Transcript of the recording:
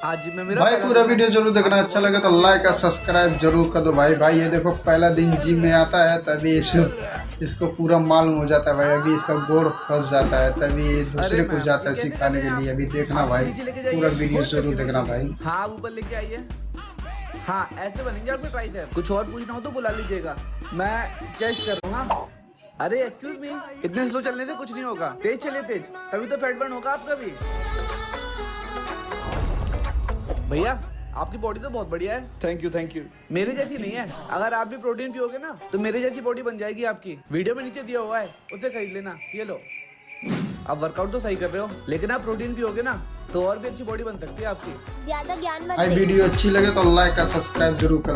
आज में मेरा भाई पूरा वीडियो जरूर देखना, अच्छा लगे तो लाइक और सब्सक्राइब जरूर कर दो भाई। भाई ये देखो पहला दिन जिम में आता है तभी इसको पूरा मालूम हो जाता है भाई। अभी इसका गोड़ फंस जाता है तभी दूसरे को जाता है सिखाने के लिए। अभी देखना भाई, पूरा वीडियो जरूर देखना भाई। हाँ आप ऊपर लेके आइए। हाँ ऐसे बनेंगे आपके ट्राइसेप। कुछ और पूछना हो तो बुला लीजिएगा, मैं टेस्ट कर रहा हूँ। अरे एक्सक्यूज मी, इतने स्लो चलने से कुछ नहीं होगा, तेज चलिए तेज, तभी तो फैट बर्न होगा आपका भी। भैया आपकी बॉडी तो बहुत बढ़िया है। Thank you. मेरे जैसी नहीं है, अगर आप भी प्रोटीन पियोगे ना तो मेरे जैसी बॉडी बन जाएगी आपकी। वीडियो में नीचे दिया हुआ है, उसे खरीद लेना। ये लो, आप वर्कआउट तो सही कर रहे हो, लेकिन आप प्रोटीन पियोगे ना तो और भी अच्छी बॉडी बन सकती है आपकी। ज्यादा ज्ञान मत भाई दे। वीडियो अच्छी लगे तो लाइक और सब्सक्राइब जरूर कर दो।